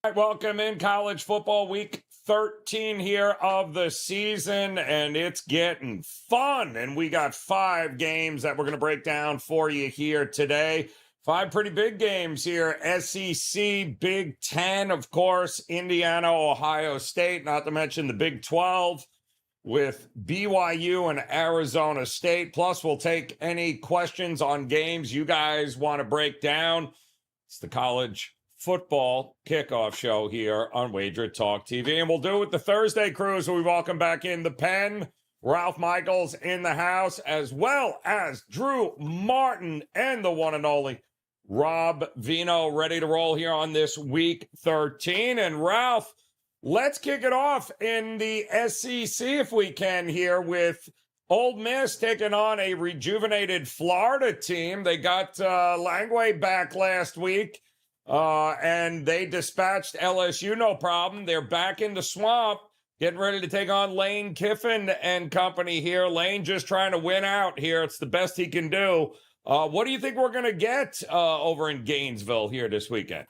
All right, welcome in college football week 13 here of the season, and it's getting fun. And we got 5 games that we're going to break down for you here today. 5 pretty big games here. SEC, Big Ten, of course, Indiana, Ohio State, not to mention the Big 12 with BYU and Arizona State. Plus, we'll take any questions on games you guys want to break down. It's the college football kickoff show here on WagerTalk TV. And we'll do it with the Thursday crew. So we welcome back in the pen, Ralph Michaels in the house, as well as Drew Martin and the one and only Rob Veno, ready to roll here on this week 13. And Ralph, let's kick it off in the SEC if we can here with Ole Miss taking on a rejuvenated Florida team. They got Langway back last week. And they dispatched LSU, no problem. They're back in the swamp, getting ready to take on Lane Kiffin and company here. Lane just trying to win out here. It's the best he can do. What do you think we're going to get over in Gainesville here this weekend?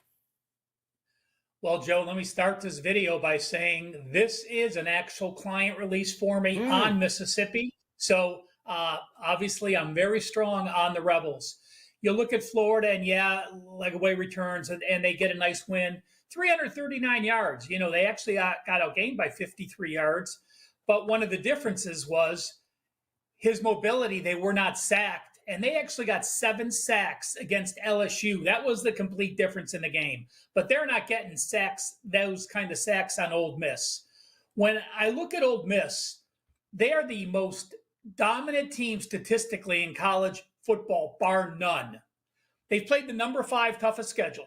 Well, Joe, let me start this video by saying this is an actual client release for me on Mississippi. So obviously I'm very strong on the Rebels. You look at Florida and like away returns and they get a nice win, 339 yards. You know, they actually got outgained by 53 yards. But one of the differences was his mobility. They were not sacked, and they actually got 7 sacks against LSU. That was the complete difference in the game. But they're not getting sacks, those kind of sacks on Ole Miss. When I look at Ole Miss, they are the most dominant team statistically in college football, bar none. They've played the number 5 toughest schedule.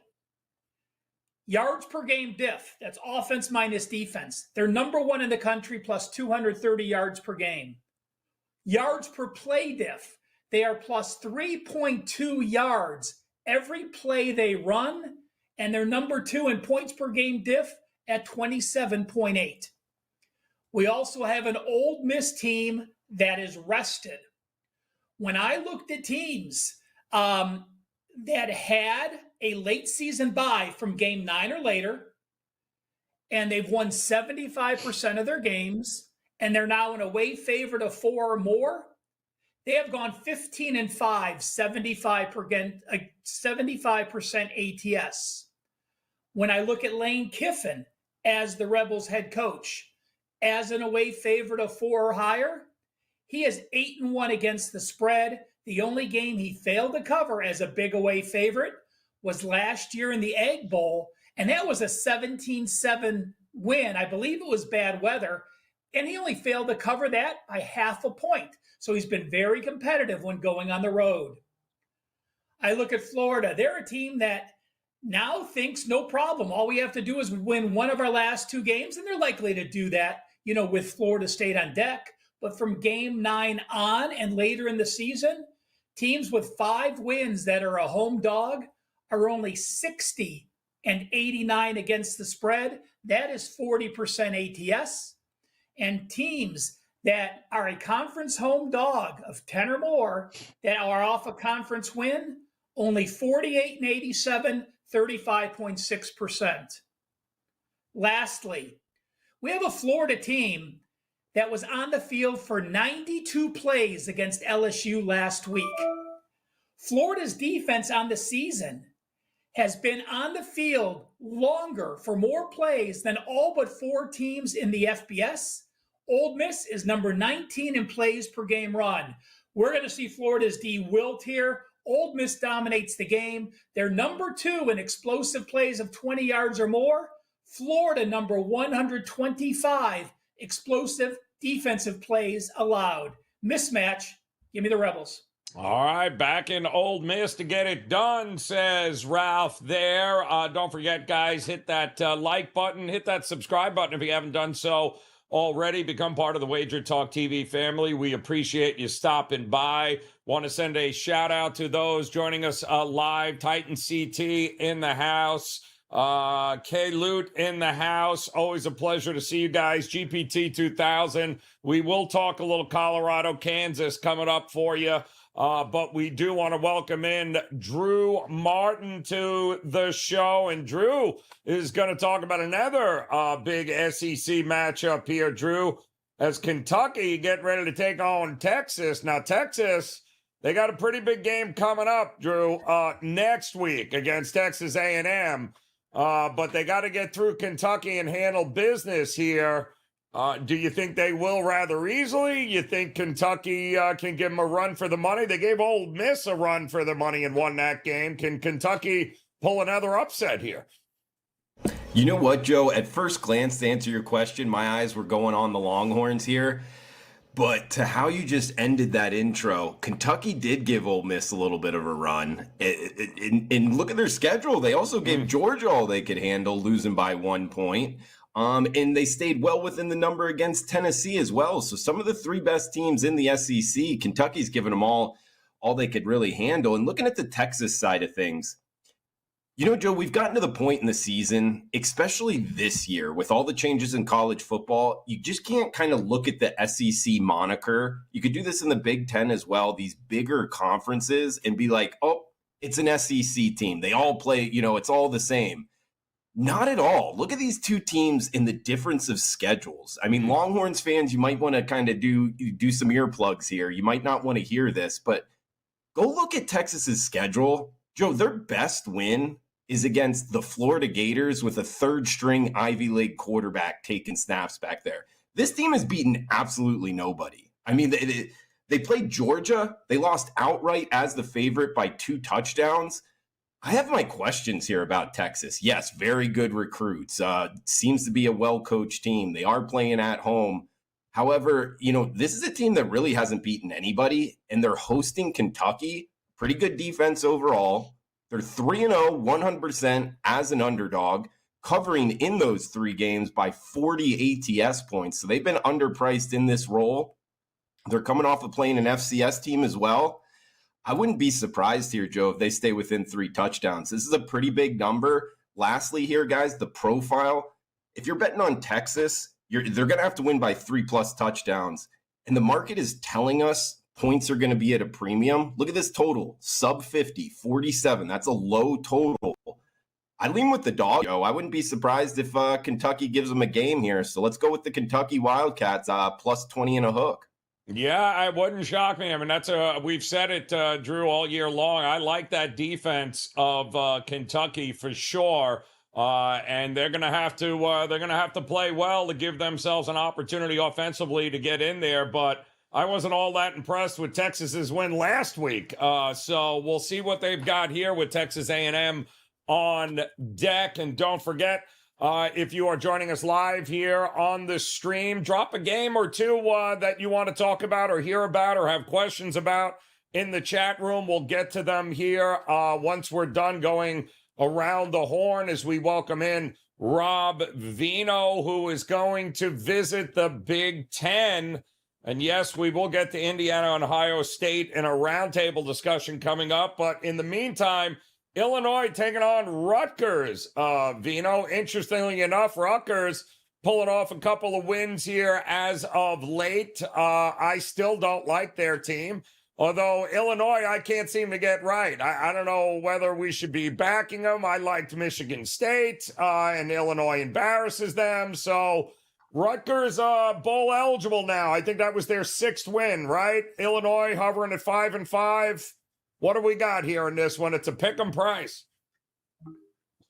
Yards per game diff, that's offense minus defense. They're number 1 in the country, plus 230 yards per game. Yards per play diff, they are plus 3.2 yards every play they run, and they're number 2 in points per game diff at 27.8. We also have an Ole Miss team that is rested. When I looked at teams that had a late season bye from game 9 or later, and they've won 75% of their games, and they're now an away favorite of 4 or more, they have gone 15-5, 75% ATS. When I look at Lane Kiffin as the Rebels head coach, as an away favorite of 4 or higher, he is 8-1 against the spread. The only game he failed to cover as a big away favorite was last year in the Egg Bowl, and that was a 17-7 win. I believe it was bad weather, and he only failed to cover that by half a point. So he's been very competitive when going on the road. I look at Florida. They're a team that now thinks no problem. All we have to do is win one of our last 2 games, and they're likely to do that, with Florida State on deck. But from game 9 on and later in the season, teams with 5 wins that are a home dog are only 60 and 89 against the spread. That is 40% ATS. And teams that are a conference home dog of 10 or more that are off a conference win, only 48 and 87, 35.6%. Lastly, we have a Florida team that was on the field for 92 plays against LSU last week. Florida's defense on the season has been on the field longer for more plays than all but 4 teams in the FBS. Ole Miss is number 19 in plays per game run. We're going to see Florida's D wilt here. Ole Miss dominates the game. They're number 2 in explosive plays of 20 yards or more. Florida number 125 explosive defensive plays allowed. Mismatch. Give me the Rebels. All right, back in Ole Miss to get it done, says Ralph there. Don't forget, guys, hit that like button, hit that subscribe button if you haven't done so already. Become part of the WagerTalk TV family. We appreciate you stopping by. Want to send a shout out to those joining us live. Titan CT in the house. K Loot in the house. Always a pleasure to see you guys. GPT 2000. We will talk a little Colorado, Kansas coming up for you But we do want to welcome in Drew Martin to the show. And Drew is going to talk about another big SEC matchup here, Drew, as Kentucky getting ready to take on Texas. Now, Texas, they got a pretty big game coming up, Drew, next week against Texas A&M. But they got to get through Kentucky and handle business here. Do you think they will rather easily? You think Kentucky can give them a run for the money? They gave Ole Miss a run for the money and won that game. Can Kentucky pull another upset here? You know what, Joe? At first glance, to answer your question, my eyes were going on the Longhorns here. But to how you just ended that intro, Kentucky did give Ole Miss a little bit of a run. And look at their schedule. They also gave Georgia all they could handle, losing by 1 point. And they stayed well within the number against Tennessee as well. So some of the three best teams in the SEC, Kentucky's given them all they could really handle. And looking at the Texas side of things, you know, Joe, we've gotten to the point in the season, especially this year, with all the changes in college football, you just can't kind of look at the SEC moniker. You could do this in the Big Ten as well, these bigger conferences, and be like, oh, it's an SEC team. They all play, you know, it's all the same. Not at all. Look at these two teams in the difference of schedules. I mean, Longhorns fans, you might want to kind of do some earplugs here. You might not want to hear this, but go look at Texas's schedule. Joe, their best win is against the Florida Gators with a third-string Ivy League quarterback taking snaps back there. This team has beaten absolutely nobody. I mean, they played Georgia. They lost outright as the favorite by 2 touchdowns. I have my questions here about Texas. Yes, very good recruits. Seems to be a well-coached team. They are playing at home. However, you know, this is a team that really hasn't beaten anybody, and they're hosting Kentucky. Pretty good defense overall. They're 3-0, 100% as an underdog, covering in those 3 games by 40 ATS points. So they've been underpriced in this role. They're coming off of playing an FCS team as well. I wouldn't be surprised here, Joe, if they stay within 3 touchdowns. This is a pretty big number. Lastly here, guys, the profile. If you're betting on Texas, they're going to have to win by 3+ touchdowns. And the market is telling us points are going to be at a premium. Look at this total, sub 50, 47. That's a low total. I lean with the dog, Joe. I wouldn't be surprised if Kentucky gives them a game here. So let's go with the Kentucky Wildcats, plus 20 and a hook. Yeah, it wouldn't shock me. I mean, we've said it, Drew, all year long. I like that defense of Kentucky for sure, and they're gonna have to play well to give themselves an opportunity offensively to get in there. But I wasn't all that impressed with Texas's win last week, so we'll see what they've got here with Texas A&M on deck. And don't forget, if you are joining us live here on the stream, drop a game or two that you want to talk about or hear about or have questions about in the chat room. We'll get to them here once we're done going around the horn as we welcome in Rob Veno, who is going to visit the Big Ten. And yes, we will get to Indiana and Ohio State in a roundtable discussion coming up. But in the meantime, Illinois taking on Rutgers. Veno, interestingly enough, Rutgers pulling off a couple of wins here as of late. I still don't like their team. Although Illinois, I can't seem to get right. I don't know whether we should be backing them. I liked Michigan State, and Illinois embarrasses them. So Rutgers bowl eligible now. I think that was their 6th win, right? Illinois hovering at 5-5. What do we got here in this one? It's a pick 'em price.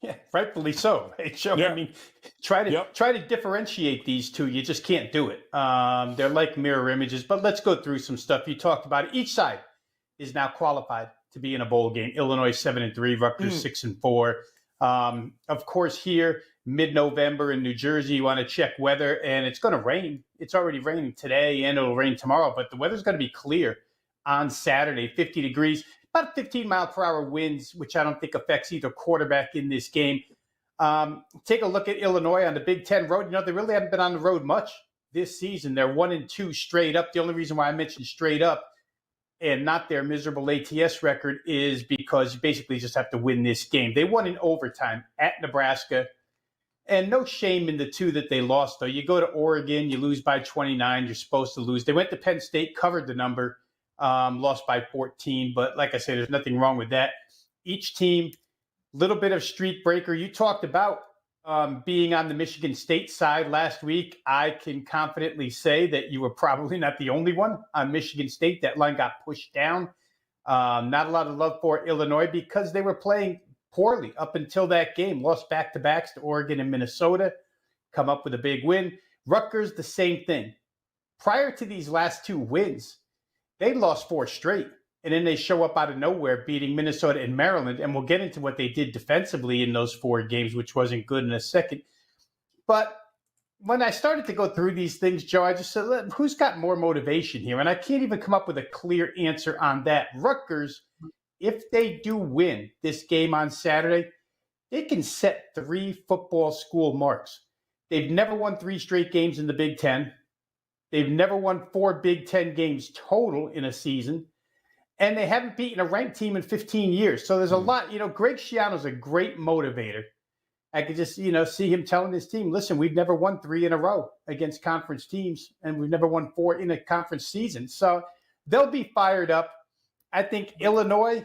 Yeah, rightfully so. Right, Joe? Yeah. I mean, try to differentiate these two. You just can't do it. They're like mirror images. But let's go through some stuff. You talked about it. Each side is now qualified to be in a bowl game. Illinois 7-3, Rutgers 6-4. Of course, here mid-November in New Jersey, you want to check weather, and it's going to rain. It's already raining today, and it'll rain tomorrow. But the weather's going to be clear on Saturday, 50 degrees. About 15-mile-per-hour winds, which I don't think affects either quarterback in this game. Take a look at Illinois on the Big Ten road. You know, they really haven't been on the road much this season. They're 1-2 straight up. The only reason why I mentioned straight up and not their miserable ATS record is because you basically just have to win this game. They won in overtime at Nebraska, and no shame in the 2 that they lost, though. You go to Oregon, you lose by 29. You're supposed to lose. They went to Penn State, covered the number. lost by 14. But like I say, there's nothing wrong with that. Each team, little bit of streak breaker. You talked about being on the Michigan State side last week. I can confidently say that you were probably not the only one on Michigan State. That line got pushed down. Not a lot of love for Illinois because they were playing poorly up until that game. Lost back-to-backs to Oregon and Minnesota. Come up with a big win. Rutgers, the same thing. Prior to these last two wins, they lost 4 straight. And then they show up out of nowhere beating Minnesota and Maryland. And we'll get into what they did defensively in those 4 games, which wasn't good in a second. But when I started to go through these things, Joe, I just said, who's got more motivation here? And I can't even come up with a clear answer on that. Rutgers, if they do win this game on Saturday, they can set 3 football school marks. They've never won 3 straight games in the Big Ten. They've never won 4 Big Ten games total in a season. And they haven't beaten a ranked team in 15 years. So there's a lot, Greg Schiano's a great motivator. I could just, see him telling his team, listen, we've never won 3 in a row against conference teams, and we've never won 4 in a conference season. So they'll be fired up. I think Illinois,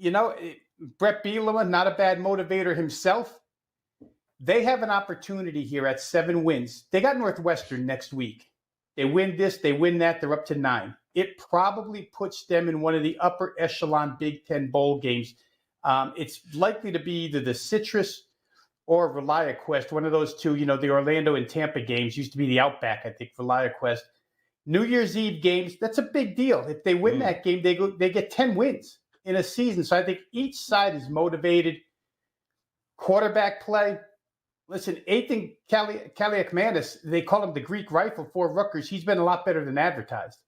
Brett Bielema, not a bad motivator himself. They have an opportunity here at 7 wins. They got Northwestern next week. They win this, they win that, they're up to 9. It probably puts them in one of the upper echelon Big Ten bowl games. It's likely to be either the Citrus or ReliaQuest, one of those two, the Orlando and Tampa games used to be the Outback, I think, for ReliaQuest. New Year's Eve games, that's a big deal. If they win that game, they get 10 wins in a season. So I think each side is motivated. Quarterback play. Listen, Ethan Kaliakmanis, they call him the Greek rifle for Rutgers. He's been a lot better than advertised.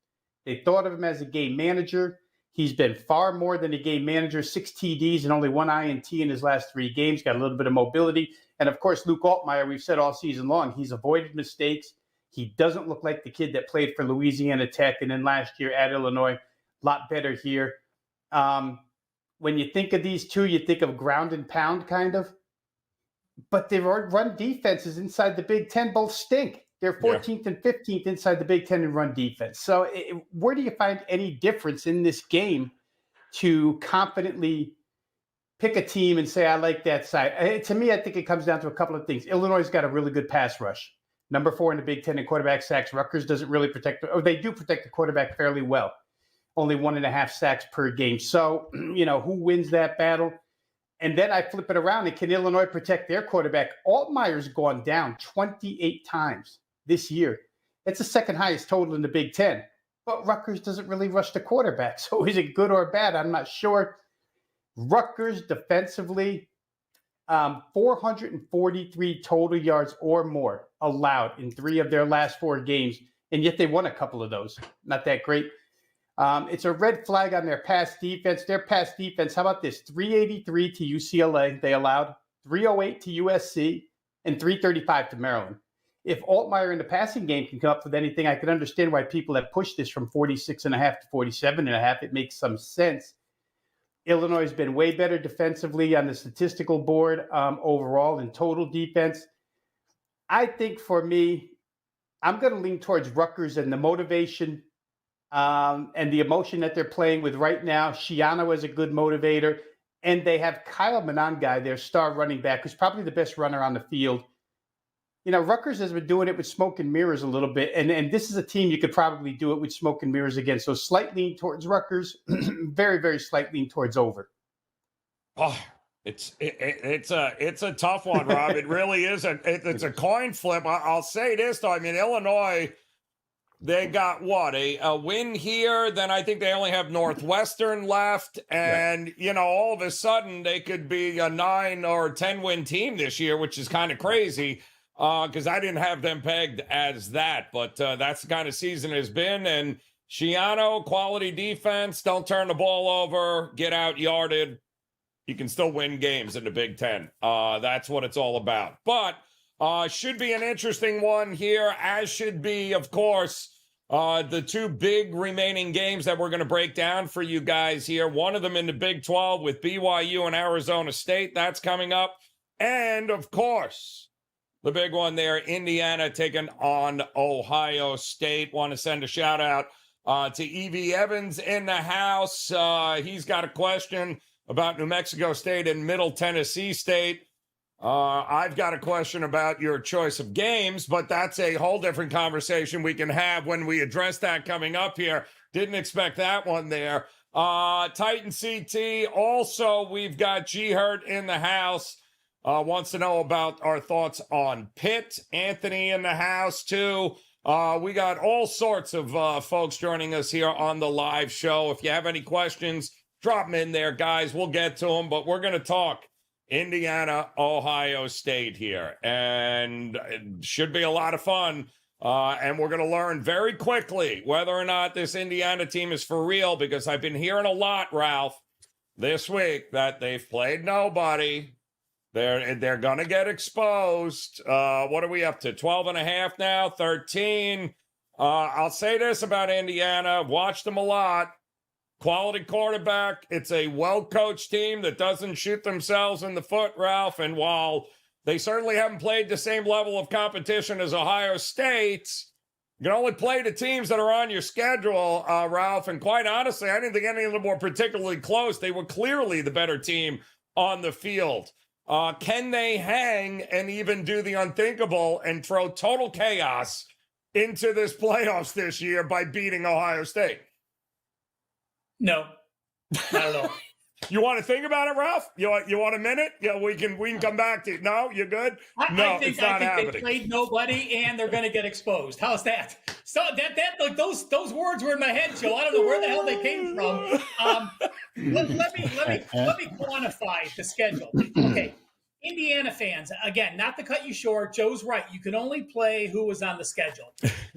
They thought of him as a game manager. He's been far more than a game manager, 6 TDs and only 1 INT in his last 3 games, got a little bit of mobility. And, of course, Luke Altmaier, we've said all season long, he's avoided mistakes. He doesn't look like the kid that played for Louisiana Tech and then last year at Illinois. A lot better here. When you think of these two, you think of ground and pound kind of. But their run defenses inside the Big Ten both stink. They're 14th and 15th inside the Big Ten in run defense. So where do you find any difference in this game to confidently pick a team and say, I like that side? To me, I think it comes down to a couple of things. Illinois has got a really good pass rush. Number 4 in the Big Ten in quarterback sacks. Rutgers doesn't really protect, or they do protect the quarterback fairly well. Only 1.5 sacks per game. So, who wins that battle? And then I flip it around, and can Illinois protect their quarterback? Altmaier's gone down 28 times this year. It's the second highest total in the Big Ten. But Rutgers doesn't really rush the quarterback. So is it good or bad? I'm not sure. Rutgers defensively, 443 total yards or more allowed in 3 of their last 4 games. And yet they won a couple of those. Not that great. It's a red flag on their pass defense. Their pass defense, how about this? 383 to UCLA, they allowed 308 to USC, and 335 to Maryland. If Altmaier in the passing game can come up with anything, I can understand why people have pushed this from 46.5 to 47.5. It makes some sense. Illinois has been way better defensively on the statistical board overall in total defense. I think for me, I'm going to lean towards Rutgers and the motivation and the emotion that they're playing with right now. Schiano is a good motivator. And they have Kyle Monangai, their star running back, who's probably the best runner on the field. Rutgers has been doing it with smoke and mirrors a little bit. And this is a team you could probably do it with smoke and mirrors again. So slight lean towards Rutgers, very, very slight lean towards over. Oh, it's a tough one, Rob. It really is. It's a coin flip. I'll say this, though. I mean, Illinois, they got what, a win here. Then I think they only have Northwestern left. And, all of a sudden they could be a 9 or 10 win team this year, which is kind of crazy because I didn't have them pegged as that. But that's the kind of season it has been. And Schiano, quality defense, don't turn the ball over, get out yarded. You can still win games in the Big Ten. That's what it's all about. But should be an interesting one here, as should be, of course, the 2 big remaining games that we're going to break down for you guys here. One of them in the Big 12 with BYU and Arizona State. That's coming up. And, of course, the big one there, Indiana taking on Ohio State. Want to send a shout-out to Evie Evans in the house. He's got a question about New Mexico State and Middle Tennessee State. I've got a question about your choice of games, but that's a whole different conversation we can have when we address that coming up here. Didn't expect that one there. Titan CT. Also, we've got G Hurt in the house. Wants to know about our thoughts on Pitt. Anthony in the house, too. We got all sorts of folks joining us here on the live show. If you have any questions, drop them in there, guys. We'll get to them, but we're going to talk Indiana, Ohio State here, and it should be a lot of fun. And we're going to learn very quickly whether or not this Indiana team is for real, because I've been hearing a lot, Ralph, this week that they've played nobody. They're going to get exposed. What are we up to? 12 and a half now, 13. I'll say this about Indiana. I've watched them a lot. Quality quarterback. It's a well-coached team that doesn't shoot themselves in the foot, Ralph. And while they certainly haven't played the same level of competition as Ohio State, you can only play the teams that are on your schedule, Ralph. And quite honestly, I didn't think any of them were particularly close. They were clearly the better team on the field. Can they hang and even do the unthinkable and throw total chaos into this playoffs this year by beating Ohio State? No, not at all. You want to think about it, Ralph? You want a minute? Yeah, we can come back to it. No, you're good? I think they played nobody and they're going to get exposed. How's that? So that like those words were in my head, Joe. I don't know where the hell they came from. Let me quantify the schedule. Okay. Indiana fans, again, not to cut you short, Joe's right. You can only play who was on the schedule.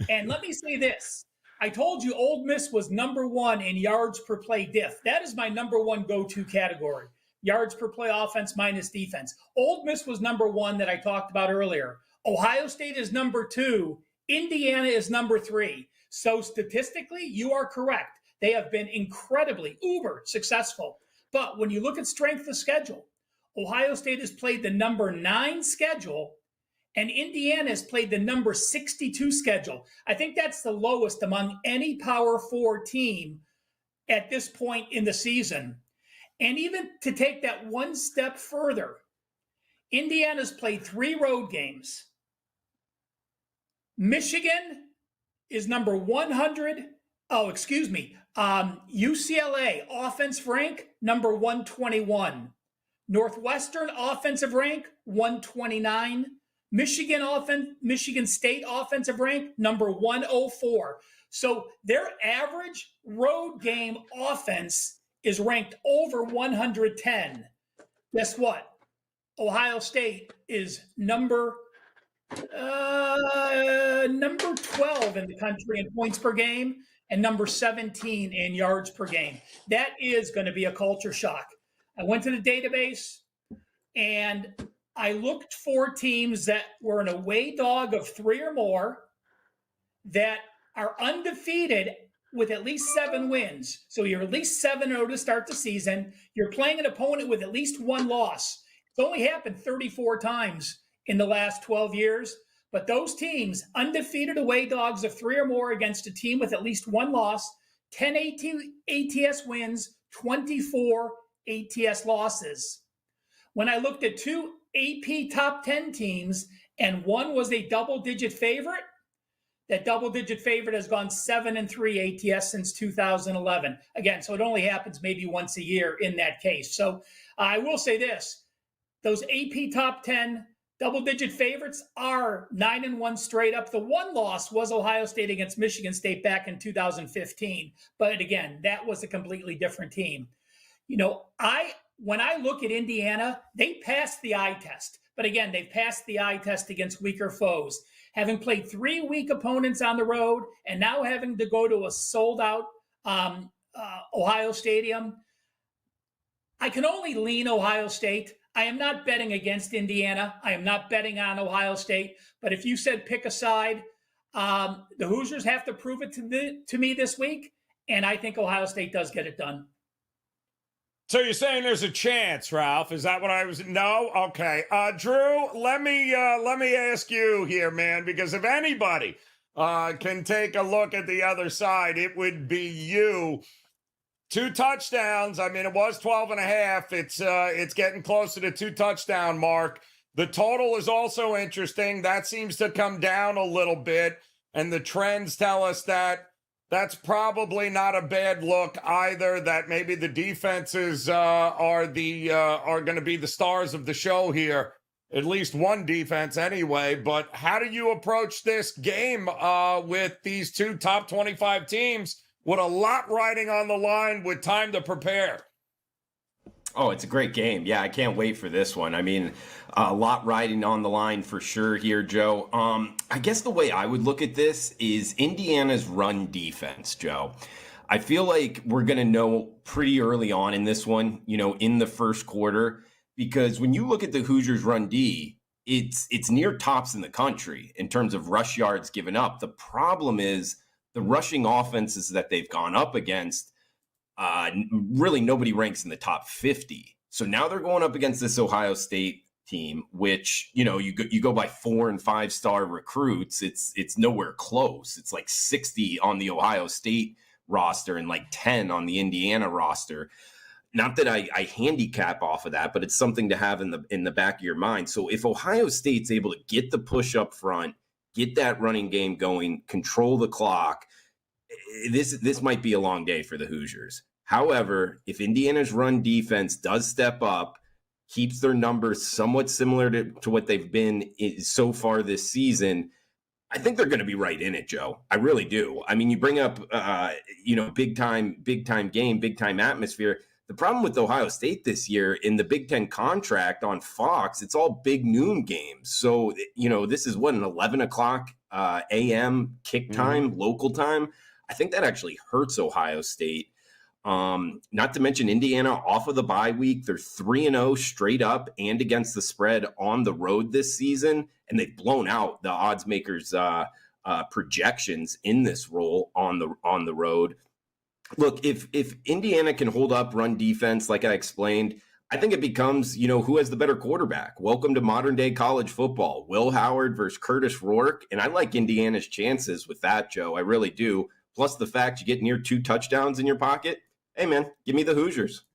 And let me say this. I told you Ole Miss was number one in yards per play diff. That is my number one go-to category. Yards per play offense minus defense. Ole Miss was number one that I talked about earlier. Ohio State is number two. Indiana is number three. So statistically, you are correct. They have been incredibly uber successful. But when you look at strength of schedule, Ohio State has played the number 9 schedule, and Indiana has played the number 62 schedule. I think that's the lowest among any Power 4 team at this point in the season. And even to take that one step further, Indiana's played 3 road games. Michigan is number 100. UCLA offense rank number 121. Northwestern offensive rank 129. Michigan State offensive rank number 104. So their average road game offense is ranked over 110. Guess what? Ohio State is number 12 in the country in points per game and number 17 in yards per game. That is going to be a culture shock. I went to the database and I looked for teams that were an away dog of 3 or more that are undefeated with at least 7 wins. So you're at least 7-0 to start the season. You're playing an opponent with at least 1 loss. It's only happened 34 times in the last 12 years. But those teams, undefeated away dogs of 3 or more against a team with at least 1 loss, 10 ATS wins, 24 ATS losses. When I looked at 2 AP top 10 teams and one was a double-digit favorite, that double-digit favorite has gone 7-3 ATS since 2011. Again, so it only happens maybe once a year in that case. So I will say this, those AP top 10 double-digit favorites are 9-1 straight up. The 1 loss was Ohio State against Michigan State back in 2015. But again, that was a completely different team. You know, when I look at Indiana, they passed the eye test. But again, they've passed the eye test against weaker foes. Having played 3 weak opponents on the road and now having to go to a sold-out Ohio Stadium, I can only lean Ohio State. I am not betting against Indiana. I am not betting on Ohio State. But if you said pick a side, the Hoosiers have to prove it to me this week. And I think Ohio State does get it done. So you're saying there's a chance, Ralph? Is that what I was? No? Okay. Drew, let me ask you here, man, because if anybody can take a look at the other side, it would be you. 2 touchdowns. I mean, it was 12.5. It's getting closer to 2 touchdown mark. The total is also interesting. That seems to come down a little bit, and the trends tell us that that's probably not a bad look either. That maybe the defenses are going to be the stars of the show here. At least one defense anyway. But how do you approach this game with these 2 top 25 teams with a lot riding on the line with time to prepare? Oh, it's a great game. Yeah, I can't wait for this one. I mean, a lot riding on the line for sure here, Joe. I guess the way I would look at this is Indiana's run defense, Joe. I feel like we're going to know pretty early on in this one, in the first quarter, because when you look at the Hoosiers run D, it's near tops in the country in terms of rush yards given up. The problem is the rushing offenses that they've gone up against, really nobody ranks in the top 50. So now they're going up against this Ohio State team, which, you go by 4 and 5 star recruits. It's nowhere close. It's like 60 on the Ohio State roster and like 10 on the Indiana roster. Not that I handicap off of that, but it's something to have in the back of your mind. So if Ohio State's able to get the push up front, get that running game going, control the clock, this might be a long day for the Hoosiers. However, if Indiana's run defense does step up, keeps their numbers somewhat similar to what they've been so far this season, I think they're going to be right in it, Joe. I really do. I mean, you bring up, big time game, big time atmosphere. The problem with Ohio State this year in the Big Ten contract on Fox, it's all big noon games. So, this is an 11 o'clock a.m. kick time, local time. I think that actually hurts Ohio State. Not to mention Indiana off of the bye week. They're 3-0 straight up and against the spread on the road this season. And they've blown out the odds makers projections in this role on the road. Look, if Indiana can hold up run defense, like I explained, I think it becomes, who has the better quarterback. Welcome to modern day college football. Will Howard versus Curtis Rourke. And I like Indiana's chances with that, Joe. I really do. Plus the fact you get near 2 touchdowns in your pocket. Hey, man, give me the Hoosiers.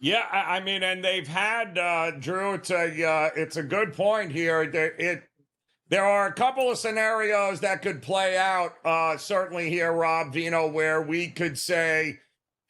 Yeah, I mean, and they've had, Drew, it's a good point here. There are a couple of scenarios that could play out, certainly here, Rob Veno, where we could say,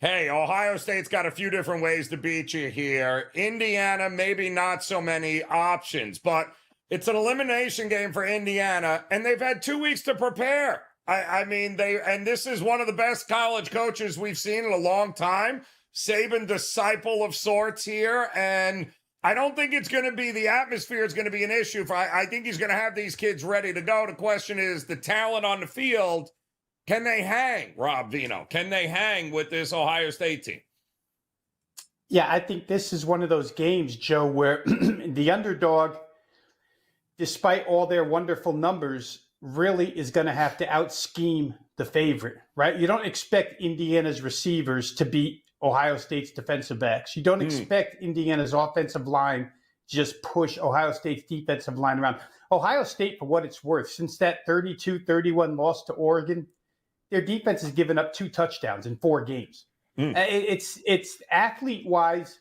hey, Ohio State's got a few different ways to beat you here. Indiana, maybe not so many options, but it's an elimination game for Indiana, and they've had 2 weeks to prepare. I mean, this is one of the best college coaches we've seen in a long time. Saban disciple of sorts here, and I don't think it's going to be the atmosphere is going to be an issue. I think he's going to have these kids ready to go. The question is the talent on the field. Can they hang, Rob Veno? Can they hang with this Ohio State team? Yeah, I think this is one of those games, Joe, where the underdog, despite all their wonderful numbers, really is going to have to out-scheme the favorite, right? You don't expect Indiana's receivers to beat Ohio State's defensive backs. You don't expect Indiana's offensive line to just push Ohio State's defensive line around. Ohio State, for what it's worth, since that 32-31 loss to Oregon, their defense has given up 2 touchdowns in 4 games. It's athlete-wise,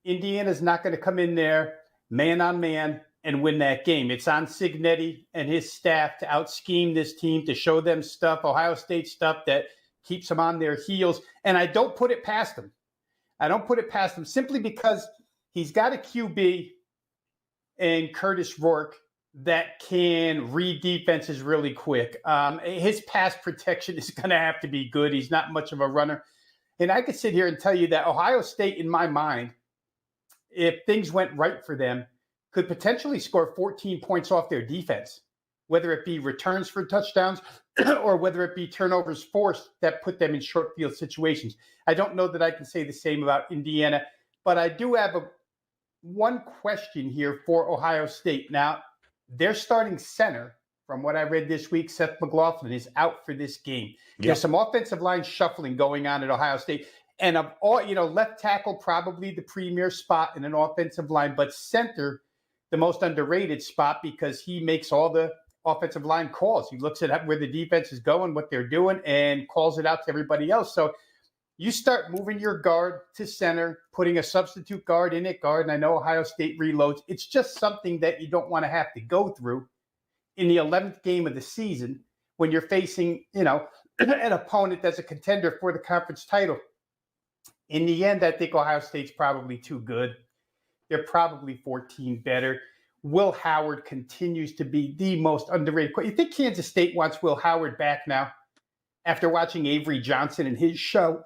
Indiana's not going to come in there man-on-man and win that game. It's on Cignetti and his staff to out-scheme this team, to show them stuff, Ohio State stuff that keeps them on their heels. And I don't put it past him. I don't put it past him simply because he's got a QB and Curtis Rourke that can read defenses really quick. His pass protection is going to have to be good. He's not much of a runner. And I could sit here and tell you that Ohio State, in my mind, if things went right for them, could potentially score 14 points off their defense, whether it be returns for touchdowns or whether it be turnovers forced that put them in short field situations. I don't know that I can say the same about Indiana, but I do have one question here for Ohio State. Now, their starting center, from what I read this week, Seth McLaughlin, is out for this game. Yep. There's some offensive line shuffling going on at Ohio State. And of all, left tackle, probably the premier spot in an offensive line, but center, the most underrated spot because he makes all the offensive line calls. He looks at where the defense is going, what they're doing, and calls it out to everybody else. So you start moving your guard to center, putting a substitute guard in at guard, and I know Ohio State reloads. It's just something that you don't want to have to go through in the 11th game of the season when you're facing, an opponent that's a contender for the conference title. In the end, I think Ohio State's probably too good. They're probably 14 better. Will Howard continues to be the most underrated. You think Kansas State wants Will Howard back now? After watching Avery Johnson and his show,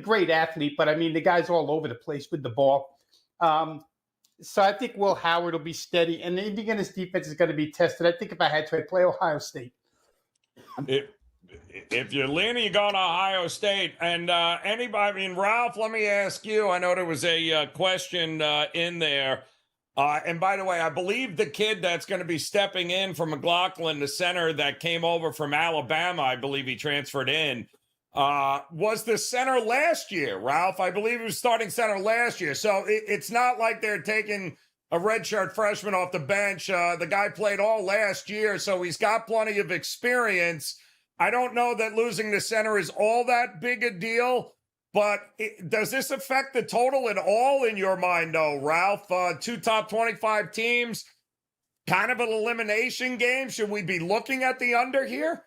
great athlete, but I mean, the guy's all over the place with the ball. So I think Will Howard will be steady, and Indiana's defense is going to be tested. I think if I had to, I'd play Ohio State. If you're leaning, you're going to Ohio State. And anybody, Ralph, let me ask you. I know there was a question in there. And by the way, I believe the kid that's going to be stepping in for McLaughlin, the center that came over from Alabama, I believe he transferred in, was the center last year, Ralph. I believe he was starting center last year. So it's not like they're taking a redshirt freshman off the bench. The guy played all last year, so he's got plenty of experience. I don't know that losing the center is all that big a deal. But does this affect the total at all in your mind, though, Ralph? 2 top 25 teams, kind of an elimination game. Should we be looking at the under here?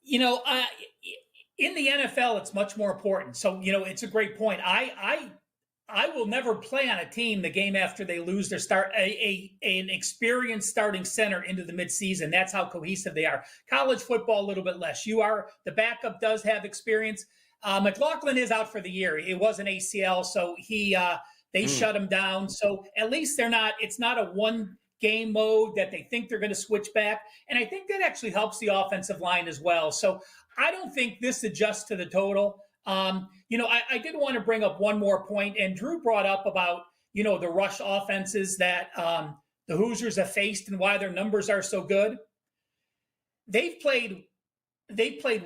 In the NFL, it's much more important. So, it's a great point. I will never play on a team the game after they lose their an experienced starting center into the midseason. That's how cohesive they are. College football, a little bit less. The backup does have experience. McLaughlin is out for the year. It was an ACL, so they shut him down. So at least it's not a one game mode that they think they're going to switch back. And I think that actually helps the offensive line as well. So I don't think this adjusts to the total. I did want to bring up one more point, and Drew brought up about, the rush offenses that the Hoosiers have faced and why their numbers are so good. They've played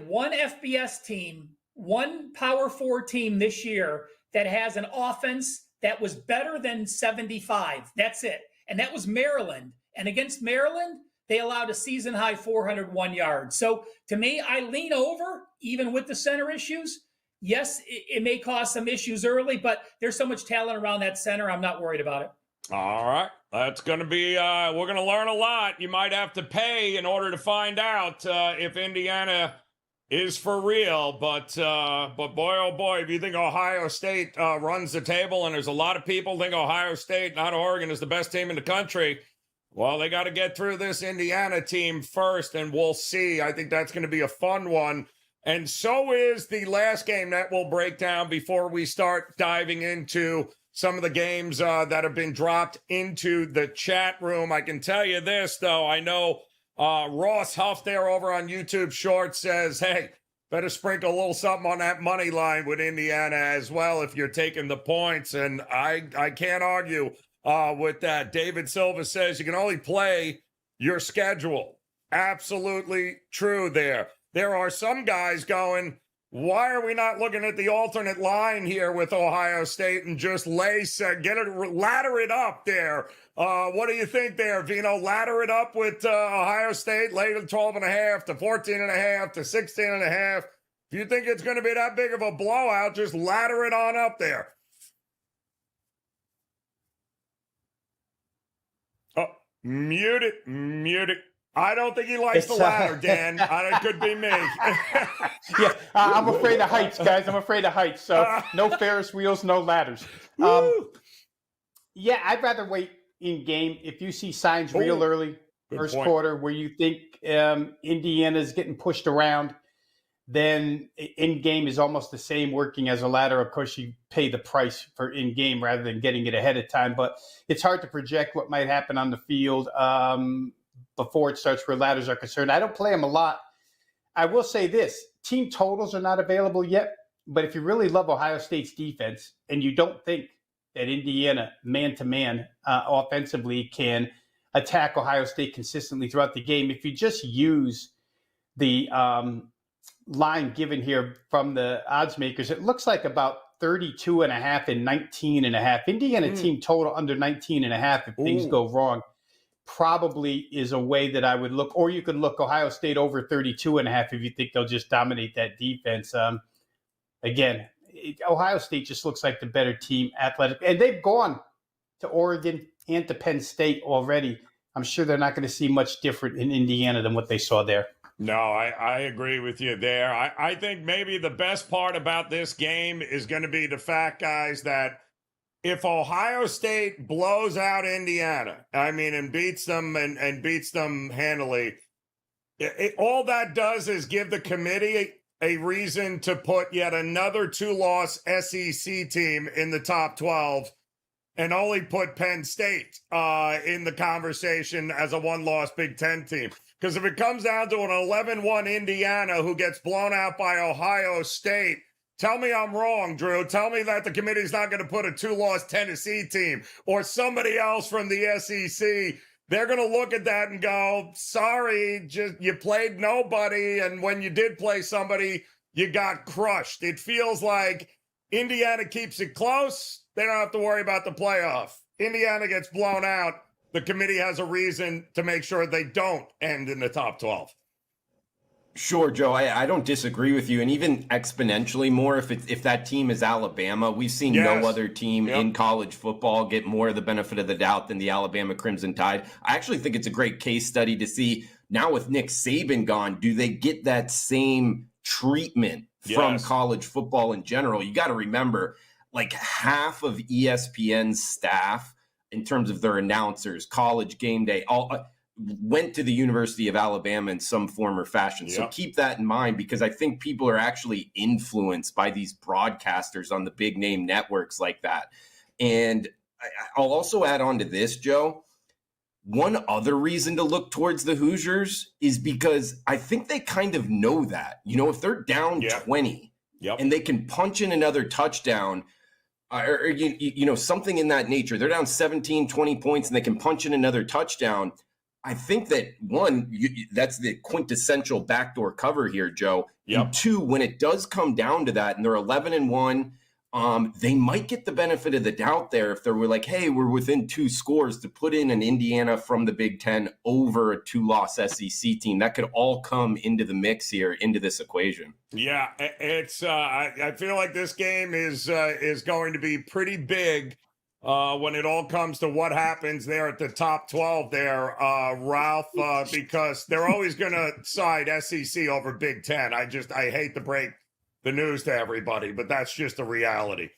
one FBS team, one Power 4 team this year that has an offense that was better than 75. That's it. And that was Maryland. And against Maryland, they allowed a season-high 401 yards. So to me, I lean over, even with the center issues. Yes, it may cause some issues early, but there's so much talent around that center, I'm not worried about it. All right. That's going to be, we're going to learn a lot. You might have to pay in order to find out if Indiana is for real. But boy, oh boy, if you think Ohio State runs the table, and there's a lot of people think Ohio State, not Oregon, is the best team in the country, well, they got to get through this Indiana team first, and we'll see. I think that's going to be a fun one. And so is the last game that we'll break down before we start diving into some of the games that have been dropped into the chat room. I can tell you this, though. I know Ross Huff there over on YouTube Shorts says, hey, better sprinkle a little something on that money line with Indiana as well if you're taking the points. And I can't argue with that. David Silva says you can only play your schedule. Absolutely true there. There are some guys going, why are we not looking at the alternate line here with Ohio State and just ladder it up there? What do you think there, Veno? Ladder it up with Ohio State, lay to 12.5 to 14.5 to 16.5. If you think it's going to be that big of a blowout, just ladder it on up there. Oh, mute it. I don't think he likes the ladder, Dan. It could be me. Yeah, I'm afraid of heights, guys. I'm afraid of heights. So no Ferris wheels, no ladders. Yeah, I'd rather wait in game. If you see signs real early, first quarter, where you think Indiana's getting pushed around, then in game is almost the same working as a ladder. Of course, you pay the price for in game rather than getting it ahead of time. But it's hard to project what might happen on the field before it starts where ladders are concerned. I don't play them a lot. I will say this, team totals are not available yet, but if you really love Ohio State's defense and you don't think that Indiana man-to-man offensively can attack Ohio State consistently throughout the game, if you just use the line given here from the odds makers, it looks like about 32.5 and 19.5. Indiana team total under 19.5 if things go wrong. probably is a way that I would look, or you could look Ohio State over 32.5 if you think they'll just dominate that defense. Again, Ohio State just looks like the better team athletic, and they've gone to Oregon and to Penn State already. I'm sure they're not going to see much different in Indiana than what they saw there. No, I agree with you there. I think maybe the best part about this game is going to be the fact, guys, that if Ohio State blows out Indiana, and beats them and beats them handily, all that does is give the committee a reason to put yet another 2-loss SEC team in the top 12 and only put Penn State in the conversation as a 1-loss Big Ten team. Because if it comes down to an 11-1 Indiana who gets blown out by Ohio State, tell me I'm wrong, Drew. Tell me that the committee's not going to put a 2-loss Tennessee team or somebody else from the SEC. They're going to look at that and go, sorry, just you played nobody, and when you did play somebody, you got crushed. It feels like Indiana keeps it close. They don't have to worry about the playoff. Indiana gets blown out. The committee has a reason to make sure they don't end in the top 12. Sure, Joe. I don't disagree with you, and even exponentially more if that team is Alabama. We've seen no other team in college football get more of the benefit of the doubt than the Alabama Crimson Tide. I actually think it's a great case study to see now with Nick Saban gone, do they get that same treatment from college football in general? You got to remember, like half of ESPN's staff, in terms of their announcers, College Game Day, all went to the University of Alabama in some form or fashion. So keep that in mind, because I think people are actually influenced by these broadcasters on the big name networks like that. And I'll also add on to this, Joe. One other reason to look towards the Hoosiers is because I think they kind of know that, if they're down 20 and they can punch in another touchdown, or something in that nature. They're down 17, 20 points and they can punch in another touchdown. I think that, one, that's the quintessential backdoor cover here, Joe. And two, when it does come down to that and they're 11-1, they might get the benefit of the doubt there if they were like, hey, we're within 2 scores, to put in an Indiana from the Big Ten over a 2-loss SEC team. That could all come into the mix here, into this equation. Yeah, it's. I feel like this game is going to be pretty big when it all comes to what happens there at the top 12 there, Ralph, because they're always going to side SEC over Big Ten. I hate to break the news to everybody, but that's just a reality.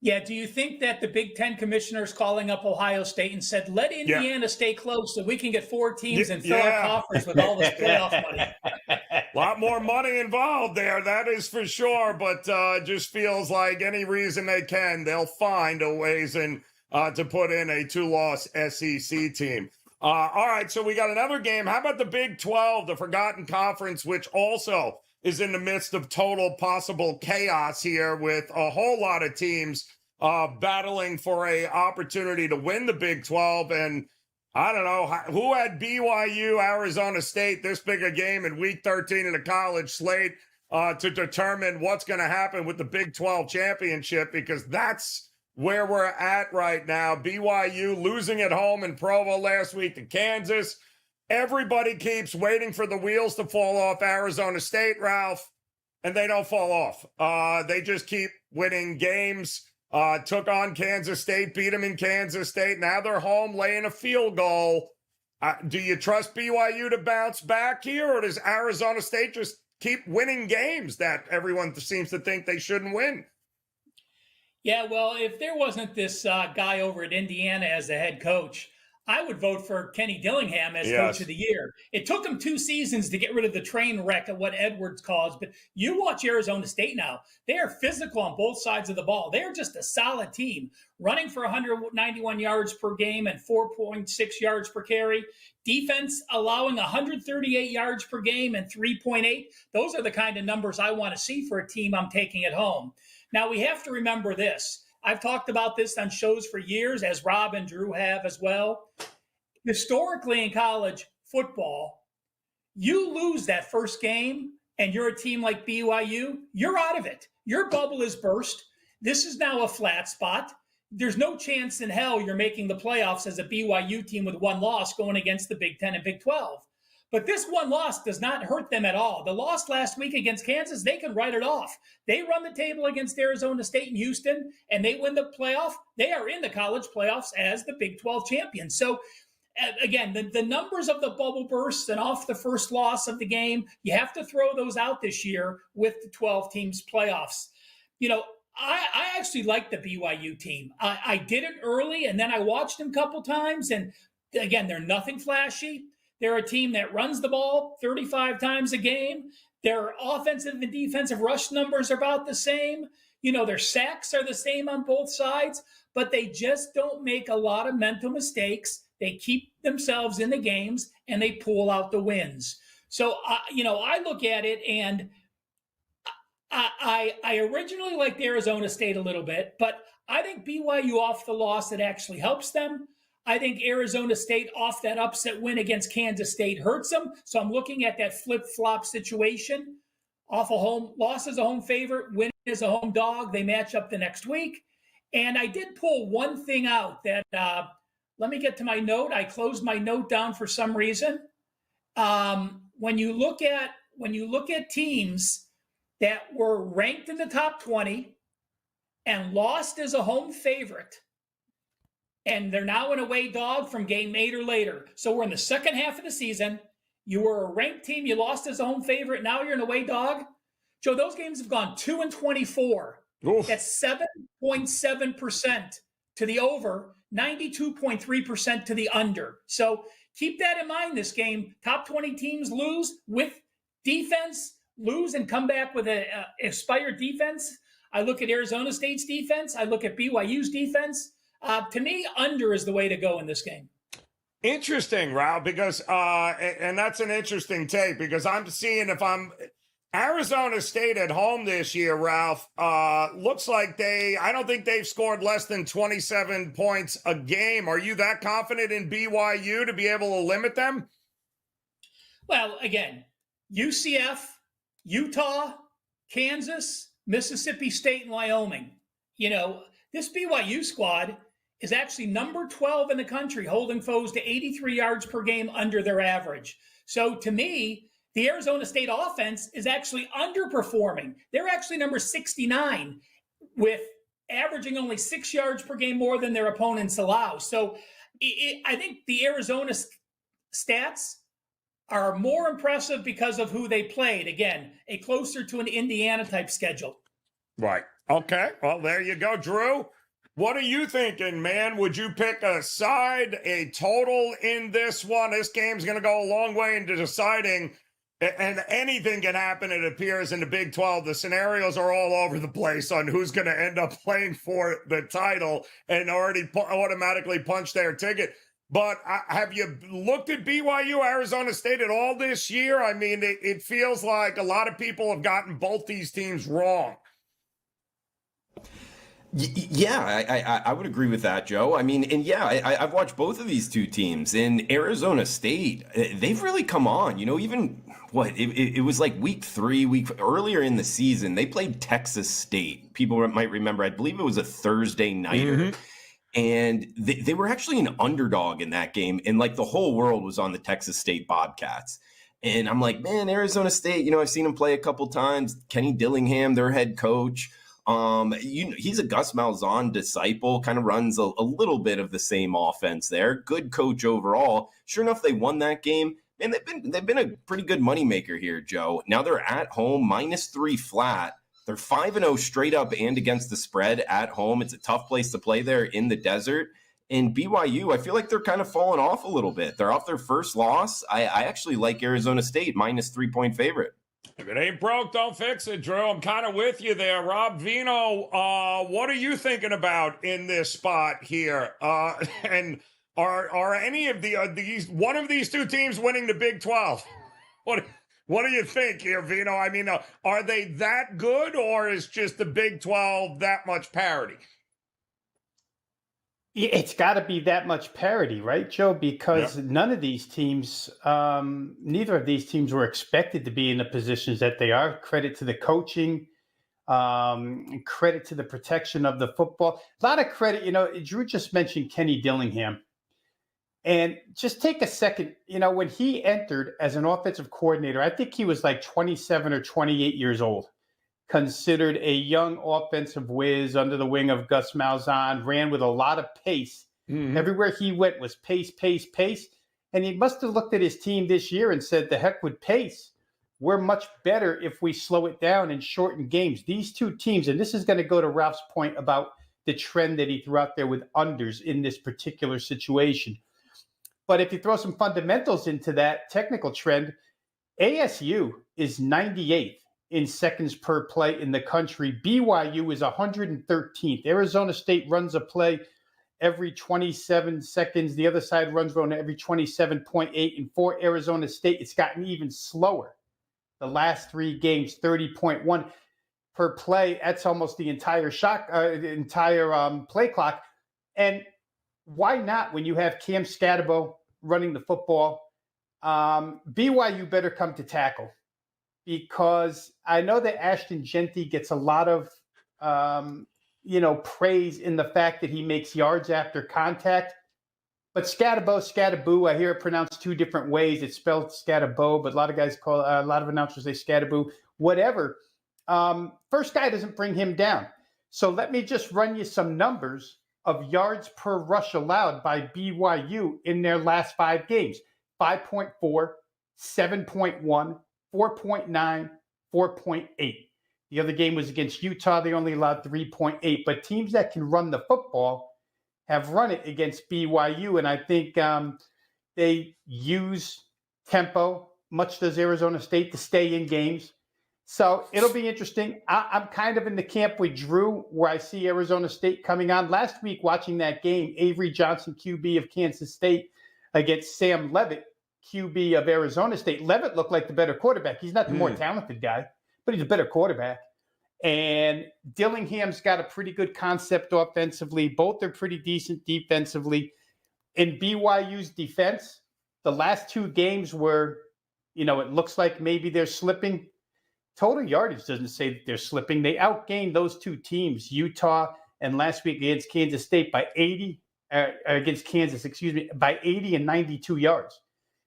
Yeah, do you think that the Big Ten commissioners calling up Ohio State and said, let Indiana stay close so we can get 4 teams and fill our coffers with all this playoff money? A lot more money involved there, that is for sure, but just feels like any reason they can, they'll find a ways to put in a 2-loss SEC team. All right, so we got another game. How about the Big 12, the Forgotten Conference, which also is in the midst of total possible chaos here with a whole lot of teams battling for a opportunity to win the Big 12. And I don't know, who had BYU, Arizona State, this big a game in week 13 of the college slate to determine what's going to happen with the Big 12 championship, because that's where we're at right now. BYU losing at home in Provo last week to Kansas. Everybody keeps waiting for the wheels to fall off Arizona State, Ralph, and they don't fall off. They just keep winning games. Took on Kansas State, beat them in Kansas State. Now they're home laying a field goal. Do you trust BYU to bounce back here, or does Arizona State just keep winning games that everyone seems to think they shouldn't win? Yeah, well, if there wasn't this guy over at Indiana as the head coach, I would vote for Kenny Dillingham as coach of the year. It took him 2 seasons to get rid of the train wreck of what Edwards caused, but you watch Arizona State now. They are physical on both sides of the ball. They are just a solid team, running for 191 yards per game and 4.6 yards per carry. Defense allowing 138 yards per game and 3.8. Those are the kind of numbers I want to see for a team I'm taking at home. Now, we have to remember this. I've talked about this on shows for years, as Rob and Drew have as well. Historically in college football, you lose that first game and you're a team like BYU, you're out of it. Your bubble is burst. This is now a flat spot. there's no chance in hell you're making the playoffs as a BYU team with one loss going against the Big Ten and Big 12. But this one loss does not hurt them at all. The loss last week against Kansas, they can write it off. They run the table against Arizona State and Houston, and they win the playoff. They are in the college playoffs as the Big 12 champions. So, again, the numbers of the bubble bursts and off the first loss of the game, you have to throw those out this year with the 12 teams playoffs. You know, I actually like the BYU team. I did it early, and then I watched them a couple times, and again, they're nothing flashy. They're a team that runs the ball 35 times a game. Their offensive and defensive rush numbers are about the same. You know, their sacks are the same on both sides, but they just don't make a lot of mental mistakes. They keep themselves in the games, and they pull out the wins. So, I look at it, and I originally liked Arizona State a little bit, but I think BYU off the loss, it actually helps them. I think Arizona State off that upset win against Kansas State hurts them. So I'm looking at that flip-flop situation. Off a home loss as a home favorite, win as a home dog. They match up the next week. And I did pull one thing out that let me get to my note. I closed my note down for some reason. When you look at teams that were ranked in the top 20 and lost as a home favorite, and they're now an away dog from game 8 or later. So we're in the second half of the season. You were a ranked team. You lost as a home favorite. Now you're an away dog. Joe, those games have gone 2-24. Oof. That's 7.7% to the over, 92.3% to the under. So keep that in mind this game. Top 20 teams lose with defense, lose and come back with an inspired defense. I look at Arizona State's defense. I look at BYU's defense. To me, under is the way to go in this game. Interesting, Ralph, because and that's an interesting take because I'm seeing if I'm Arizona State at home this year, Ralph, looks like I don't think they've scored less than 27 points a game. Are you that confident in BYU to be able to limit them? Well, again, UCF, Utah, Kansas, Mississippi State, and Wyoming. You know, this BYU squad is actually number 12 in the country, holding foes to 83 yards per game under their average. So to me, the Arizona State offense is actually underperforming. They're actually number 69 with averaging only 6 yards per game more than their opponents allow. So I think the Arizona stats are more impressive because of who they played. Again, a closer to an Indiana type schedule. Right. Okay. Well, there you go, Drew. What are you thinking, man? Would you pick a side, a total in this one? This game's going to go a long way into deciding, and anything can happen, it appears, in the Big 12. The scenarios are all over the place on who's going to end up playing for the title and already automatically punch their ticket. But have you looked at BYU, Arizona State at all this year? I mean, it feels like a lot of people have gotten both these teams wrong. Yeah, I would agree with that, Joe. I mean, and yeah, I've watched both of these two teams. In Arizona State, they've really come on. You know, even it was like week earlier in the season, they played Texas State. People might remember, I believe it was a Thursday nighter. Mm-hmm. And they were actually an underdog in that game. And like the whole world was on the Texas State Bobcats. And I'm like, man, Arizona State, you know, I've seen them play a couple times. Kenny Dillingham, their head coach. He's a Gus Malzahn disciple, kind of runs a little bit of the same offense there. Good coach overall. Sure enough, they won that game. And they've been a pretty good moneymaker here, Joe. Now they're at home, -3 flat. They're 5-0 straight up and against the spread at home. It's a tough place to play there in the desert. And BYU, I feel like they're kind of falling off a little bit. They're off their first loss. I actually like Arizona State, -3-point favorite. If it ain't broke, don't fix it, Drew. I'm kind of with you there. Rob Veno, what are you thinking about in this spot here? And are any of these one of these two teams winning the Big 12? What do you think here, Veno? I mean, are they that good, or is just the Big 12 that much parity? It's got to be that much parity, right, Joe? Because none of these teams, neither of these teams were expected to be in the positions that they are. Credit to the coaching. Credit to the protection of the football. A lot of credit, Drew just mentioned Kenny Dillingham. And just take a second, when he entered as an offensive coordinator, I think he was like 27 or 28 years old, considered a young offensive whiz under the wing of Gus Malzahn, ran with a lot of pace. Mm-hmm. Everywhere he went was pace, pace, pace. And he must have looked at his team this year and said, the heck with pace. We're much better if we slow it down and shorten games. These two teams, and this is going to go to Ralph's point about the trend that he threw out there with unders in this particular situation. But if you throw some fundamentals into that technical trend, ASU is 98th in seconds per play in the country. BYU is 113th. Arizona State runs a play every 27 seconds. The other side runs one every 27.8. And for Arizona State, it's gotten even slower. The last 3 games, 30.1 per play. That's almost the entire play clock. And why not when you have Cam Scatterbo running the football? BYU better come to tackle, because I know that Ashton Genty gets a lot of praise in the fact that he makes yards after contact. But Scatterbo, I hear it pronounced 2 different ways. It's spelled Scatterbo, but a lot of guys a lot of announcers say Scatterbo. Whatever. First guy doesn't bring him down. So let me just run you some numbers of yards per rush allowed by BYU in their last 5 games. 5.4, 7.1, 4.9, 4.8. The other game was against Utah. They only allowed 3.8. But teams that can run the football have run it against BYU. And I think they use tempo, much does Arizona State, to stay in games. So it'll be interesting. I'm kind of in the camp with Drew, where I see Arizona State coming on. Last week, watching that game, Avery Johnson, QB of Kansas State, against Sam Leavitt, QB of Arizona State. Leavitt looked like the better quarterback. He's not the more talented guy, but he's a better quarterback. And Dillingham's got a pretty good concept offensively. Both are pretty decent defensively. In BYU's defense, the last 2 games where, it looks like maybe they're slipping. Total yardage doesn't say that they're slipping. They outgained those 2 teams, Utah and last week against Kansas State, by 80 by 80 and 92 yards.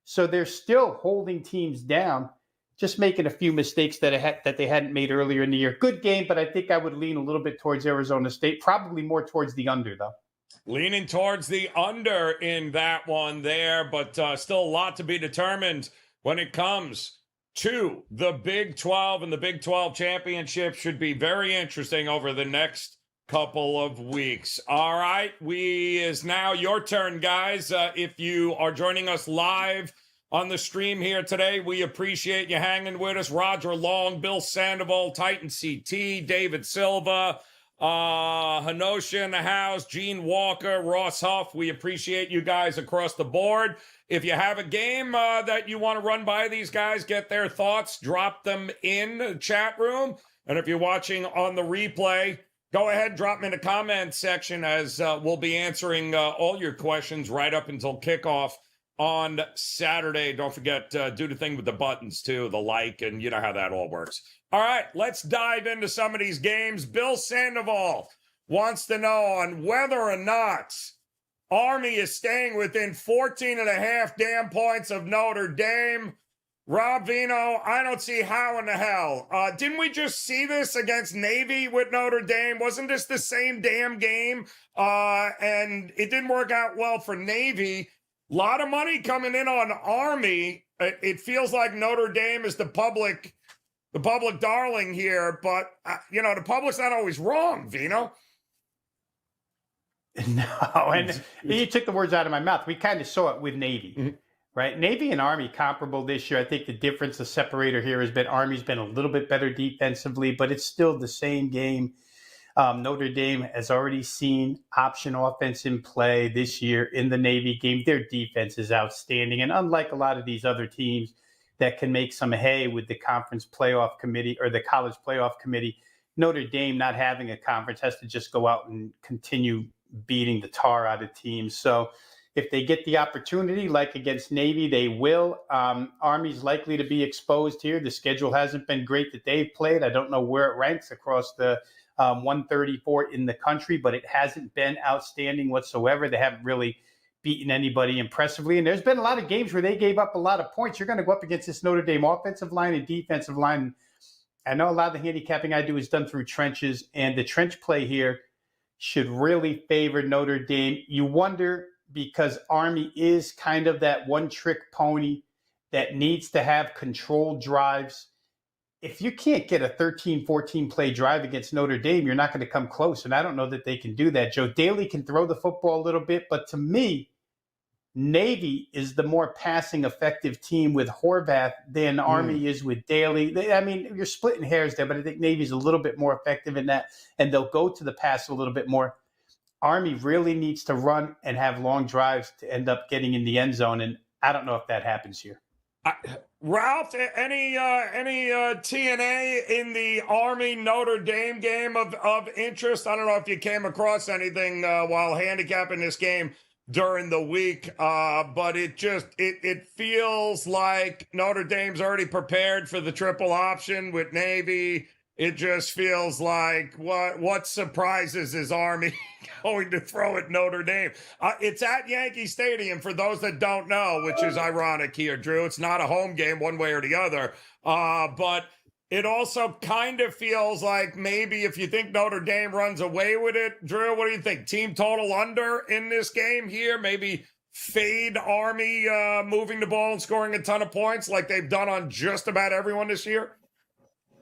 So they're still holding teams down, just making a few mistakes that they hadn't made earlier in the year. Good game, but I think I would lean a little bit towards Arizona State, probably more towards the under, though. Leaning towards the under in that one there, but still a lot to be determined when it comes to the Big 12, and the Big 12 championship should be very interesting over the next couple of weeks. All right, is now your turn, guys. If you are joining us live on the stream here today, we appreciate you hanging with us. Roger Long, Bill Sandoval, Titan CT, David Silva, Hanosha in the house, Gene Walker, Ross Huff. We appreciate you guys across the board. If you have a game that you want to run by these guys, get their thoughts, drop them in the chat room. And if you're watching on the replay, go ahead, drop them in the comments section, as we'll be answering all your questions right up until kickoff on Saturday. Don't forget, do the thing with the buttons too, the like, and you know how that all works. All right, let's dive into some of these games. Bill Sandoval wants to know on whether or not Army is staying within 14 and a half damn points of Notre Dame. Rob Veno, I don't see how in the hell. Didn't we just see this against Navy with Notre Dame? Wasn't this the same damn game? And it didn't work out well for Navy. A lot of money coming in on Army. It feels like Notre Dame is the public darling here, but the public's not always wrong, Veno. No, and you took the words out of my mouth. We kind of saw it with Navy, right? Navy and Army comparable this year. I think the difference, the separator here has been Army's been a little bit better defensively, but it's still the same game. Notre Dame has already seen option offense in play this year in the Navy game. Their defense is outstanding. And unlike a lot of these other teams that can make some hay with the conference playoff committee or the college playoff committee, Notre Dame, not having a conference, has to just go out and continue beating the tar out of teams. So If they get the opportunity, like against Navy, they will. Army's likely to be exposed here. The schedule hasn't been great that they've played. I don't know where it ranks across the 134 in the country, but it hasn't been outstanding whatsoever. They haven't really beaten anybody impressively. And there's been a lot of games where they gave up a lot of points. You're going to go up against this Notre Dame offensive line and defensive line. I know a lot of the handicapping I do is done through trenches, and the trench play here should really favor Notre Dame. You wonder, because Army is kind of that one-trick pony that needs to have controlled drives. If you can't get a 13, 14-play drive against Notre Dame, you're not going to come close, and I don't know that they can do that. Joe Daly can throw the football a little bit, but to me, Navy is the more passing effective team with Horvath than Army is with Daly. I mean, you're splitting hairs there, but I think Navy's a little bit more effective in that, and they'll go to the pass a little bit more. Army really needs to run and have long drives to end up getting in the end zone, and I don't know if that happens here. Ralph, any TNA in the Army Notre Dame game of interest? I don't know if you came across anything while handicapping this game during the week, but it feels like Notre Dame's already prepared for the triple option with Navy. It just feels like what surprises is Army going to throw at Notre Dame? It's at Yankee Stadium, for those that don't know, which is ironic here, Drew. It's not a home game one way or the other, but it also kind of feels like maybe if you think Notre Dame runs away with it, Drew, what do you think? Team total under in this game here? Maybe fade Army moving the ball and scoring a ton of points like they've done on just about everyone this year?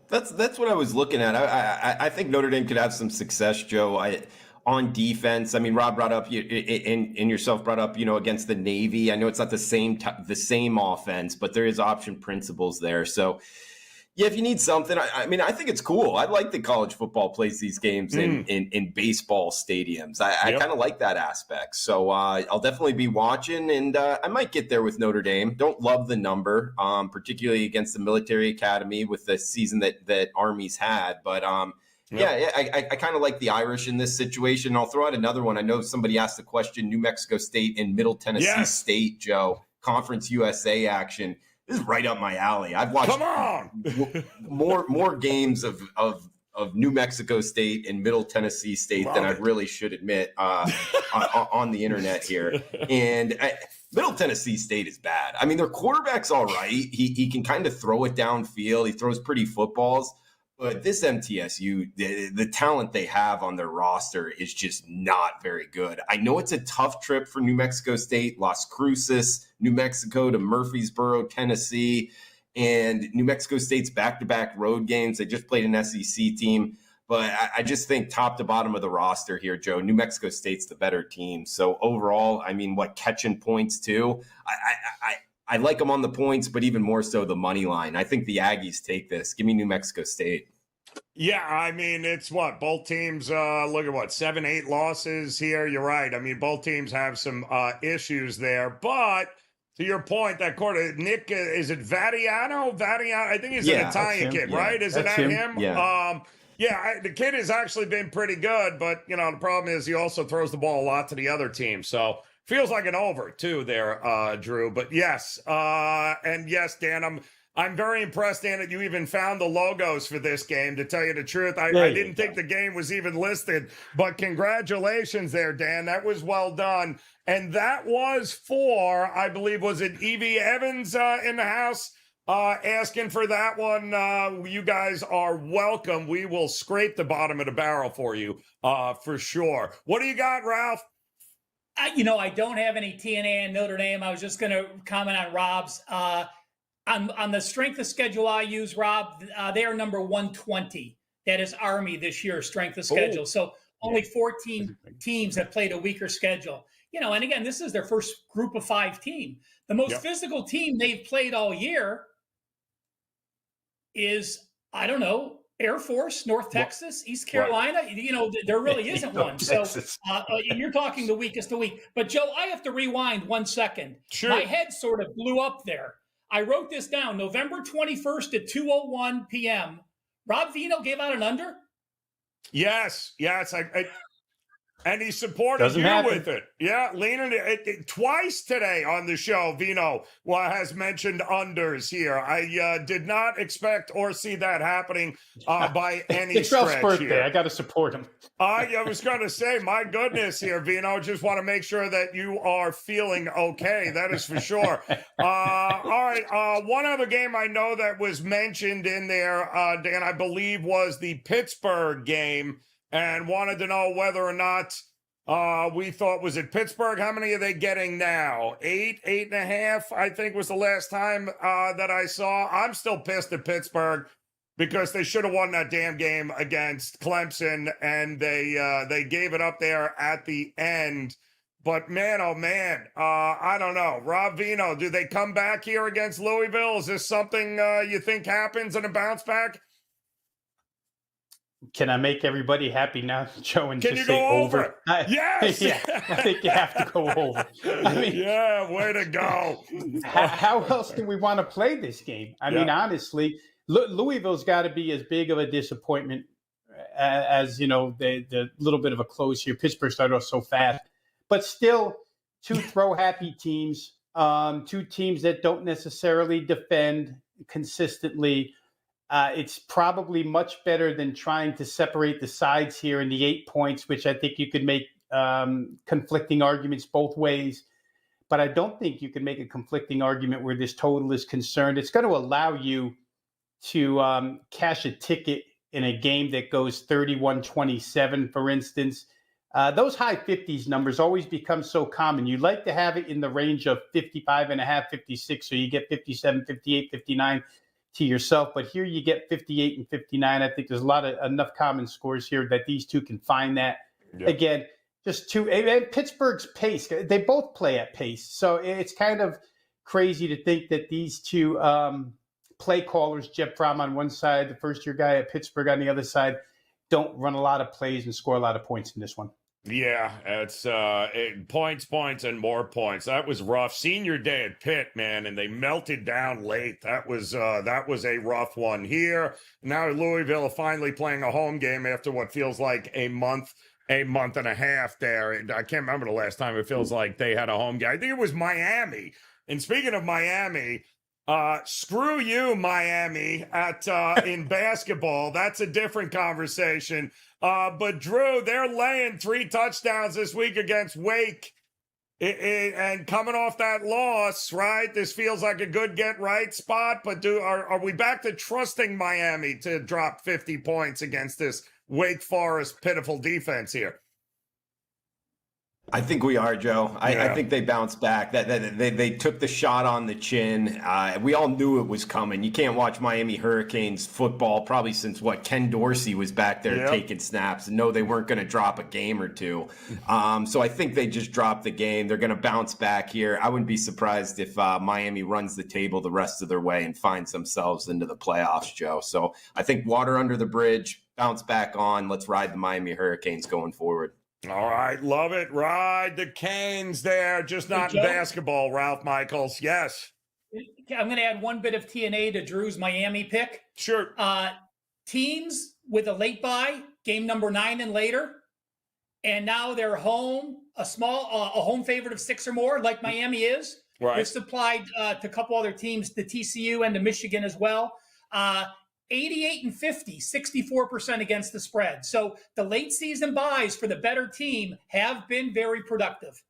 That's what I was looking at. I think Notre Dame could have some success, Joe. On defense, I mean, Rob brought up and yourself brought up, against the Navy. I know it's not the same offense, but there is option principles there. So, yeah, if you need something, I mean, I think it's cool. I like that college football plays these games in baseball stadiums. I kind of like that aspect. So I'll definitely be watching, and I might get there with Notre Dame. Don't love the number, particularly against the military academy with the season that Army's had. But I kind of like the Irish in this situation. I'll throw out another one. I know somebody asked the question, New Mexico State and Middle Tennessee State, Joe, Conference USA action. This is right up my alley. I've watched more games of New Mexico State and Middle Tennessee State than I really should admit on the internet here. And Middle Tennessee State is bad. I mean, their quarterback's all right. He can kind of throw it downfield. He throws pretty footballs. But this MTSU, the talent they have on their roster is just not very good. I know it's a tough trip for New Mexico State, Las Cruces, New Mexico to Murfreesboro, Tennessee, and New Mexico State's back-to-back road games. They just played an SEC team. But I just think top to bottom of the roster here, Joe, New Mexico State's the better team. So overall, I mean, catching points too? I like them on the points, but even more so the money line. I think the Aggies take this. Give me New Mexico State. Yeah, I mean, it's both teams, look at 7-8 losses here. You're right. I mean, both teams have some issues there. But to your point, that quarter, Nick, is it Vadiano? I think he's an Italian kid, right? Isn't that him? Yeah. The kid has actually been pretty good, but, the problem is he also throws the ball a lot to the other team. So feels like an over, too, there, Drew. But yes, and yes, Dan, I'm very impressed, Dan, that you even found the logos for this game, to tell you the truth. I didn't think the game was even listed, but congratulations there, Dan. That was well done. And that was for, I believe, was it Evie Evans in the house asking for that one? You guys are welcome. We will scrape the bottom of the barrel for you for sure. What do you got, Ralph? I don't have any TNA in Notre Dame. I was just going to comment on Rob's. On the strength of schedule I use, Rob, they are number 120. That is Army this year, strength of schedule. So only 14 teams have played a weaker schedule. And again, this is their first group of 5 team. The most physical team they've played all year is, I don't know, Air Force, North Texas, East Carolina. There really isn't one. So you're talking the weakest of the week. But, Joe, I have to rewind 1 second. Sure. My head sort of blew up there. I wrote this down, November 21st at 2:01 p.m. Rob Veno gave out an under? Yes. And he supported with it. Yeah, leaning it twice today on the show. Veno has mentioned unders here. I did not expect or see that happening by any it's Ralph's stretch birthday. here. I got to support him. I was going to say, my goodness here, Veno. Just want to make sure that you are feeling okay. That is for sure. All right. One other game I know that was mentioned in there, Dan, I believe was the Pittsburgh game. And wanted to know whether or not we thought, was it Pittsburgh? How many are they getting now? 8.5, I think was the last time that I saw. I'm still pissed at Pittsburgh because they should have won that damn game against Clemson, and they gave it up there at the end. But man, oh man, I don't know. Rob Veno, do they come back here against Louisville? Is this something you think happens in a bounce back? Can I make everybody happy now, Joe, and Can just you say go over? Yes! Yeah, I think you have to go over. I mean, yeah, way to go. How else do we want to play this game? I mean, honestly, Louisville's got to be as big of a disappointment as, the little bit of a close here. Pittsburgh started off so fast. But still, two throw-happy teams, two teams that don't necessarily defend consistently. It's probably much better than trying to separate the sides here in the 8 points, which I think you could make conflicting arguments both ways. But I don't think you can make a conflicting argument where this total is concerned. It's going to allow you to cash a ticket in a game that goes 31-27, for instance. Those high 50s numbers always become so common. You like to have it in the range of 55.5, 56, so you get 57, 58, 59 to yourself. But here you get 58 and 59. I think there's enough common scores here that these two can find that. Yep. Again, just two. And Pittsburgh's pace, they both play at pace. So it's kind of crazy to think that these two play callers, Jeff Fromm on one side, the first-year guy at Pittsburgh on the other side, don't run a lot of plays and score a lot of points in this one. Yeah, it's points, and more points. That was rough. Senior day at Pitt, man, and they melted down late. That was a rough one here. Now Louisville finally playing a home game after what feels like a month and a half there. And I can't remember the last time it feels like they had a home game. I think it was Miami. And speaking of Miami, screw you, Miami, in basketball. That's a different conversation. But Drew, they're laying 3 touchdowns this week against Wake. And coming off that loss, right? This feels like a good get-right spot. But are we back to trusting Miami to drop 50 points against this Wake Forest pitiful defense here? I think we are, Joe. I think they bounced back. They took the shot on the chin. We all knew it was coming. You can't watch Miami Hurricanes football probably since Ken Dorsey was back there taking snaps, and know they weren't going to drop a game or two. So I think they just dropped the game. They're going to bounce back here. I wouldn't be surprised if Miami runs the table the rest of their way and finds themselves into the playoffs, Joe. So I think water under the bridge, bounce back on. Let's ride the Miami Hurricanes going forward. All right, love it. Ride the Canes there, just not in basketball, Ralph Michaels. Yes. I'm going to add one bit of TNA to Drew's Miami pick. Sure. Teams with a late bye, game number 9 and later, and now they're home, a home favorite of 6 or more, like Miami is. Right. This applied to a couple other teams, the TCU and the Michigan as well. 88 and 50, 64% against the spread. So the late season buys for the better team have been very productive.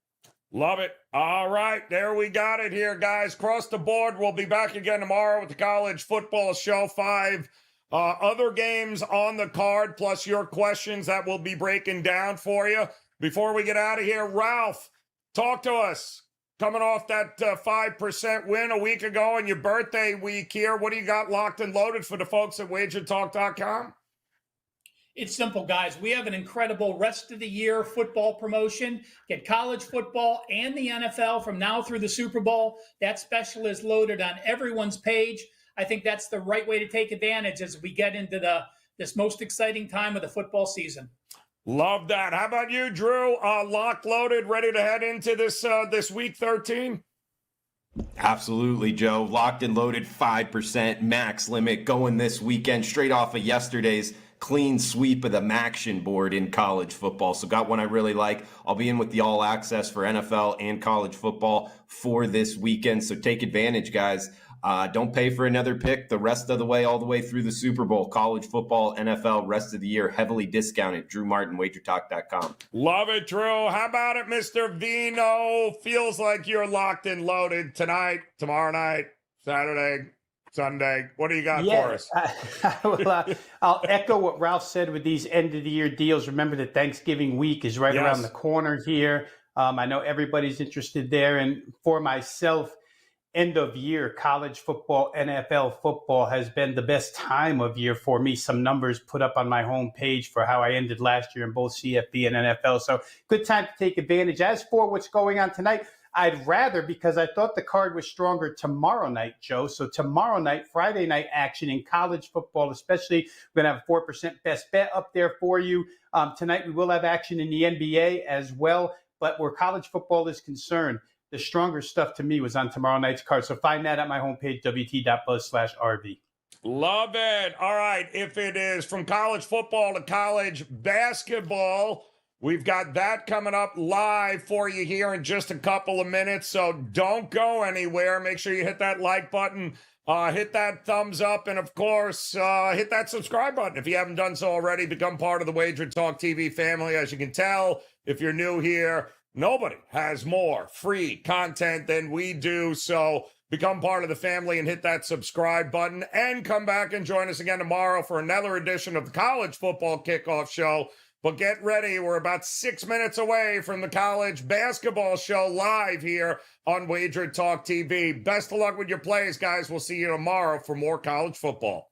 Love it. All right, there we got it here, guys. Across the board, we'll be back again tomorrow with the college football show. 5 other games on the card, plus your questions that we'll be breaking down for you. Before we get out of here, Ralph, talk to us. Coming off that 5% win a week ago and your birthday week here, what do you got locked and loaded for the folks at WagerTalk.com? It's simple, guys. We have an incredible rest of the year football promotion. Get college football and the NFL from now through the Super Bowl. That special is loaded on everyone's page. I think that's the right way to take advantage as we get into this most exciting time of the football season. Love that. How about you, Drew? Locked, loaded, ready to head into this week 13? Absolutely, Joe. Locked and loaded, 5% max limit going this weekend, straight off of yesterday's clean sweep of the Maction board in college football. So got one I really like. I'll be in with the all access for NFL and college football for this weekend. So take advantage, guys. Don't pay for another pick the rest of the way, all the way through the Super Bowl. College football, NFL, rest of the year, heavily discounted. Drew Martin, WagerTalk.com. Love it, Drew. How about it, Mr. Veno? Feels like you're locked and loaded tonight, tomorrow night, Saturday, Sunday. What do you got for us? I'll echo what Ralph said with these end-of-the-year deals. Remember that Thanksgiving week is right around the corner here. I know everybody's interested there. And for myself, end of year, college football, NFL football has been the best time of year for me. Some numbers put up on my homepage for how I ended last year in both CFB and NFL. So good time to take advantage. As for what's going on tonight, I'd rather, because I thought the card was stronger tomorrow night, Joe. So tomorrow night, Friday night action in college football, especially, we're going to have 4% best bet up there for you. Tonight, we will have action in the NBA as well. But where college football is concerned, the stronger stuff to me was on tomorrow night's card. So find that at my homepage, wt.buzz/RV. Love it. All right. If it is from college football to college basketball, we've got that coming up live for you here in just a couple of minutes. So don't go anywhere. Make sure you hit that like button, hit that thumbs up, and of course, hit that subscribe button. If you haven't done so already, become part of the WagerTalk TV family. As you can tell, if you're new here, nobody has more free content than we do. So become part of the family and hit that subscribe button, and come back and join us again tomorrow for another edition of the College Football Kickoff Show. But get ready. We're about 6 minutes away from the college basketball show live here on WagerTalk TV. Best of luck with your plays, guys. We'll see you tomorrow for more college football.